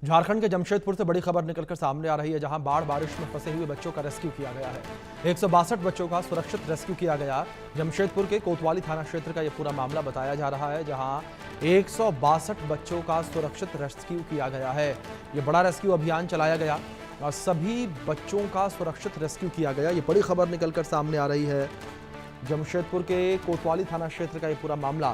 झारखंड के जमशेदपुर से बड़ी खबर निकलकर सामने आ रही है, जहां बाढ़ बारिश में फंसे हुए बच्चों का रेस्क्यू किया गया है। 162 बच्चों का सुरक्षित रेस्क्यू किया गया। जमशेदपुर के कोतवाली थाना क्षेत्र का यह पूरा मामला बताया जा रहा है, जहां 162 बच्चों का सुरक्षित रेस्क्यू किया गया है। ये बड़ा रेस्क्यू अभियान चलाया गया और सभी बच्चों का सुरक्षित रेस्क्यू किया गया। ये बड़ी खबर निकलकर सामने आ रही है। जमशेदपुर के कोतवाली थाना क्षेत्र का ये पूरा मामला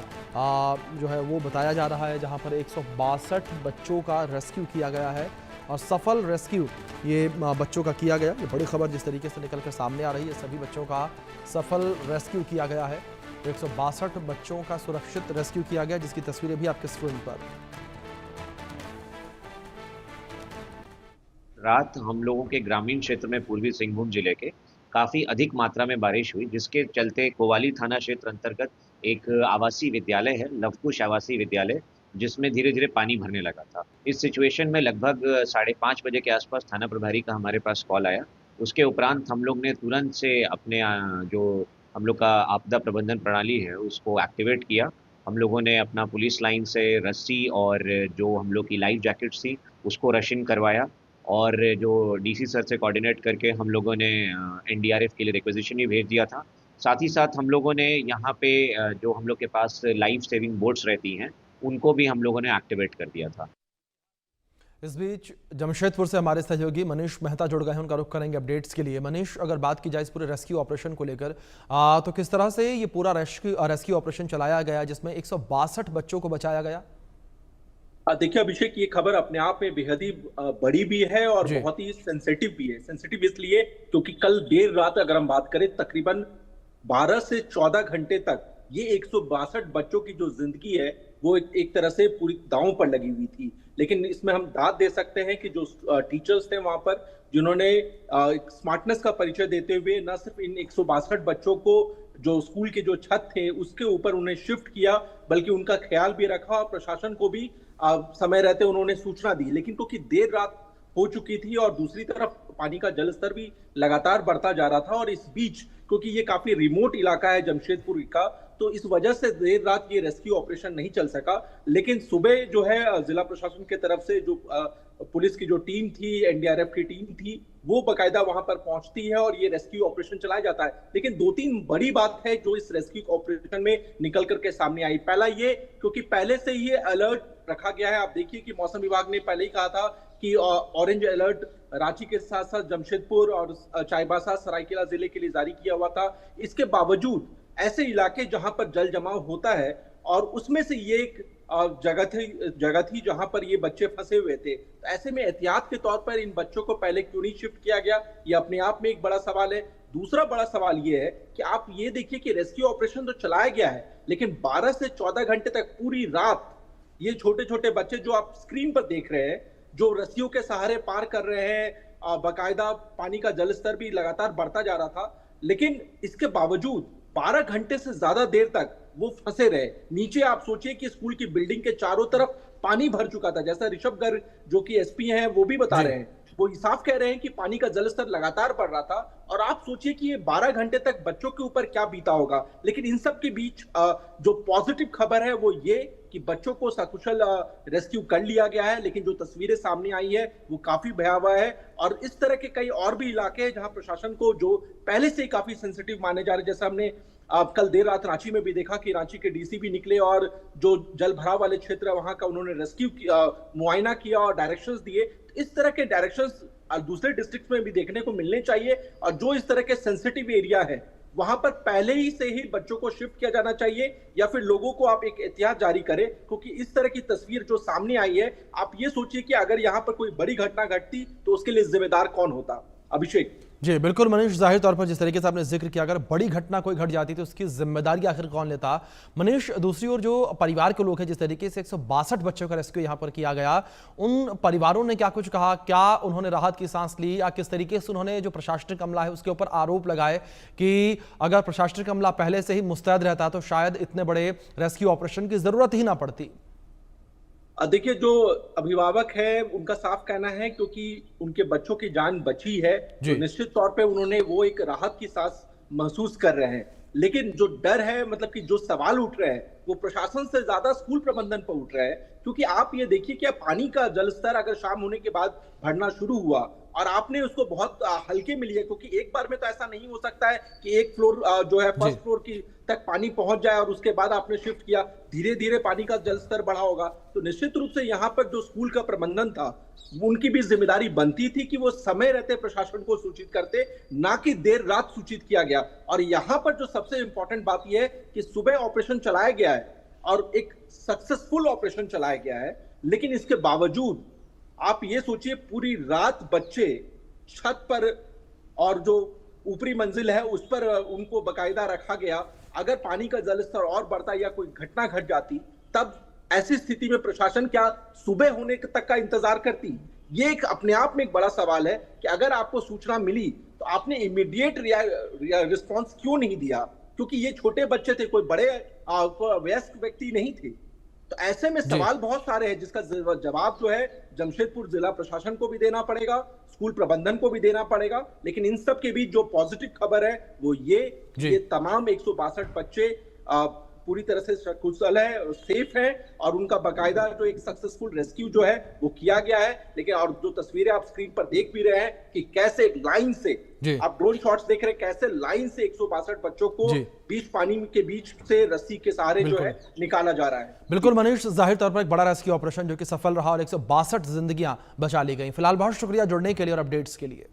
जो है वो बताया जा रहा है, जहां पर 162 बच्चों का रेस्क्यू किया गया है और सफल रेस्क्यू ये बच्चों का किया गया। ये बड़ी खबर जिस तरीके से निकलकर सामने आ रही है, सभी बच्चों का सफल रेस्क्यू किया गया है। 162 बच्चों का सुरक्षित रेस्क्यू किया गया, जिसकी तस्वीरें भी आपके स्क्रीन पर। रात हम लोगों के ग्रामीण क्षेत्र में पूर्वी सिंहभूम जिले के काफी अधिक मात्रा में बारिश हुई, जिसके चलते कोवाली थाना क्षेत्र अंतर्गत एक आवासीय विद्यालय है, लवकुश आवासीय विद्यालय, जिसमें धीरे धीरे पानी भरने लगा था। इस सिचुएशन में लगभग 5:30 बजे के आसपास थाना प्रभारी का हमारे पास कॉल आया। उसके उपरांत हम लोग ने तुरंत से अपने जो हम लोग का आपदा प्रबंधन प्रणाली है उसको एक्टिवेट किया। हम लोगों ने अपना पुलिस लाइन से रस्सी और जो हम लोग की लाइफ जैकेट्स थी उसको रशिंग करवाया और जो डीसी सर से कोऑर्डिनेट करके हम लोगों ने एनडीआरएफ के लिए रिक्वेजिशन भी भेज दिया था। साथ ही साथ हम लोगों ने यहाँ पे जो हम लोग के पास लाइफ सेविंग बोट्स रहती हैं उनको भी हम लोगों ने एक्टिवेट कर दिया था। इस बीच जमशेदपुर से हमारे सहयोगी मनीष मेहता जुड़ गए हैं, उनका रुख करेंगे अपडेट्स के लिए। मनीष, अगर बात की जाए इस पूरे रेस्क्यू ऑपरेशन को लेकर, तो किस तरह से ये पूरा रेस्क्यू ऑपरेशन चलाया गया, जिसमें 162 बच्चों को बचाया गया? देखिए अभिषेक, ये खबर अपने आप में बेहद ही बड़ी भी है और बहुत ही सेंसिटिव भी है। सेंसिटिव इसलिए क्योंकि कल देर रात अगर हम बात करें, तकरीबन 12 से 14 घंटे तक ये 162 बच्चों की जो जिंदगी है वो एक तरह से पूरी दांव पर लगी हुई थी। लेकिन इसमें हम दाद दे सकते हैं कि जो टीचर्स थे वहां पर, जिन्होंने स्मार्टनेस का परिचय देते हुए न सिर्फ इन 162 बच्चों को जो स्कूल के जो छत थे उसके ऊपर उन्हें शिफ्ट किया, बल्कि उनका ख्याल भी रखा और प्रशासन को भी समय रहते उन्होंने सूचना दी। लेकिन क्योंकि देर रात हो चुकी थी और दूसरी तरफ पानी का जलस्तर भी लगातार बढ़ता जा रहा था, और इस बीच क्योंकि ये काफी रिमोट इलाका है जमशेदपुर का, तो इस वजह से देर रात ये रेस्क्यू ऑपरेशन नहीं चल सका। लेकिन सुबह जो है जिला प्रशासन की तरफ से जो पुलिस की जो टीम थी, एनडीआरएफ की टीम थी, वो बकायदा वहां पर पहुंचती है और ये रेस्क्यू ऑपरेशन चलाया जाता है। लेकिन 2-3 बड़ी बात है जो इस रेस्क्यू ऑपरेशन में निकल करके सामने आई। पहला ये, क्योंकि पहले से ये अलर्ट रखा गया है। आप देखिए कि मौसम विभाग ने पहले ही कहा था कि ऑरेंज अलर्ट रांची के साथ साथ जमशेदपुर और चाईबासा, सरायकेला जिले के लिए जारी किया हुआ था। इसके बावजूद ऐसे इलाके जहां पर जल जमाव होता है, और उसमें से ये एक जगह थी जहां पर ये बच्चे फंसे हुए थे, तो ऐसे में एहतियात के तौर पर इन बच्चों को पहले क्यों नहीं शिफ्ट किया गया, ये अपने आप में एक बड़ा सवाल है। दूसरा बड़ा सवाल ये है कि आप ये देखिए कि रेस्क्यू ऑपरेशन तो चलाया गया है, लेकिन 12 से 14 घंटे तक पूरी रात ये छोटे छोटे बच्चे जो आप स्क्रीन पर देख रहे हैं, जो रस्सियों के सहारे पार कर रहे हैं, बाकायदा पानी का जलस्तर भी लगातार बढ़ता जा रहा था, लेकिन इसके बावजूद 12 घंटे से ज्यादा देर तक वो फंसे रहे। नीचे आप सोचिए कि स्कूल की बिल्डिंग के चारों तरफ पानी भर चुका था, जैसा ऋषभ गर्ग जो कि एसपी हैं वो भी बता रहे हैं, वो साफ कह रहे हैं कि पानी का जलस्तर लगातार बढ़ रहा था। और आप सोचिए कि ये 12 घंटे तक बच्चों के ऊपर क्या बीता होगा। लेकिन इन सब के बीच जो पॉजिटिव खबर है वो ये कि बच्चों को सकुशल रेस्क्यू कर लिया गया है। लेकिन जो तस्वीरें सामने आई है वो काफी भयावह है, और इस तरह के कई और भी इलाके हैं जहां प्रशासन को जो पहले से ही काफी सेंसिटिव माने जा रहे, जैसे हमने कल देर रात रांची में भी देखा कि रांची के डीसी भी निकले और जो जल भराव वाले क्षेत्र है वहां का उन्होंने रेस्क्यू मुआयना किया और डायरेक्शंस दिए। तो इस तरह के डायरेक्शंस दूसरे डिस्ट्रिक्ट में भी देखने को मिलने चाहिए, और जो इस तरह के सेंसिटिव एरिया है वहां पर पहले ही से ही बच्चों को शिफ्ट किया जाना चाहिए, या फिर लोगों को आप एक एहतियात जारी करें। क्योंकि इस तरह की तस्वीर जो सामने आई है, आप ये सोचिए कि अगर यहां पर कोई बड़ी घटना घटती तो उसके लिए जिम्मेदार कौन होता। अभिषेक जी बिल्कुल मनीष, जाहिर तौर पर जिस तरीके से आपने जिक्र किया, अगर बड़ी घटना कोई घट जाती तो उसकी जिम्मेदारी आखिर कौन लेता। मनीष, दूसरी ओर जो परिवार के लोग हैं, जिस तरीके से 162 बच्चों का रेस्क्यू यहां पर किया गया, उन परिवारों ने क्या कुछ कहा? क्या उन्होंने राहत की सांस ली, या किस तरीके से उन्होंने जो प्रशासनिक अमला है उसके ऊपर आरोप लगाए कि अगर प्रशासनिक अमला पहले से ही मुस्तैद रहता तो शायद इतने बड़े रेस्क्यू ऑपरेशन की जरूरत ही ना पड़ती? देखिए, जो अभिभावक है उनका साफ कहना है क्योंकि उनके बच्चों की जान बची है, तो निश्चित तौर पे उन्होंने वो एक राहत की सांस महसूस कर रहे हैं। लेकिन जो डर है, मतलब कि जो सवाल उठ रहे हैं वो प्रशासन से ज्यादा स्कूल प्रबंधन पर उठ रहा है, क्योंकि आप ये देखिए कि पानी का जलस्तर अगर शाम होने के बाद बढ़ना शुरू हुआ और आपने उसको बहुत हल्के में लिया, क्योंकि एक बार में तो ऐसा नहीं हो सकता है कि एक फ्लोर जो है फर्स्ट फ्लोर की तक पानी पहुंच जाए और उसके बाद आपने शिफ्ट किया, धीरे धीरे पानी का जलस्तर बढ़ा होगा। तो निश्चित रूप से यहाँ पर जो स्कूल का प्रबंधन था उनकी भी जिम्मेदारी बनती थी कि वो समय रहते प्रशासन को सूचित करते, ना कि देर रात सूचित किया गया। और यहाँ पर जो सबसे इंपॉर्टेंट बात यह है कि सुबह ऑपरेशन चलाया गया है और एक सक्सेसफुल ऑपरेशन चलाया गया है, लेकिन इसके बावजूद आप ये सोचिए पूरी रात बच्चे छत पर और जो ऊपरी मंजिल है उस पर उनको बकायदा रखा गया। अगर पानी का जलस्तर और बढ़ता या कोई घटना घट जाती तब ऐसी स्थिति में प्रशासन क्या सुबह होने तक का इंतजार करती? ये एक अपने आप में एक बड़ा सवाल है कि अगर आपको सूचना मिली तो आपने इमीडिएट रिस्पॉन्स क्यों नहीं दिया? क्योंकि ये छोटे बच्चे थे, कोई बड़े वयस्क व्यक्ति नहीं थे। तो ऐसे में सवाल बहुत सारे हैं जिसका जवाब जो है जमशेदपुर जिला प्रशासन को भी देना पड़ेगा, स्कूल प्रबंधन को भी देना पड़ेगा। लेकिन इन सब के बीच जो पॉजिटिव खबर है वो ये तमाम 162 बच्चे पूरी तरह से कुशल है, सेफ है और उनका बकायदा जो एक सक्सेसफुल रेस्क्यू जो है वो किया गया है। लेकिन और जो तस्वीरें आप स्क्रीन पर देख भी रहे हैं कि कैसे एक लाइन से आप ड्रोन शॉट्स देख रहे हैं, कैसे लाइन से 162 बच्चों को बीच पानी के बीच से रस्सी के सहारे जो है निकाला जा रहा है। बिल्कुल मनीष, जाहिर तौर पर एक बड़ा रेस्क्यू ऑपरेशन जो कि सफल रहा और 162 जिंदगियां बचा ली गई। फिलहाल बहुत शुक्रिया जुड़ने के लिए और अपडेट्स के लिए।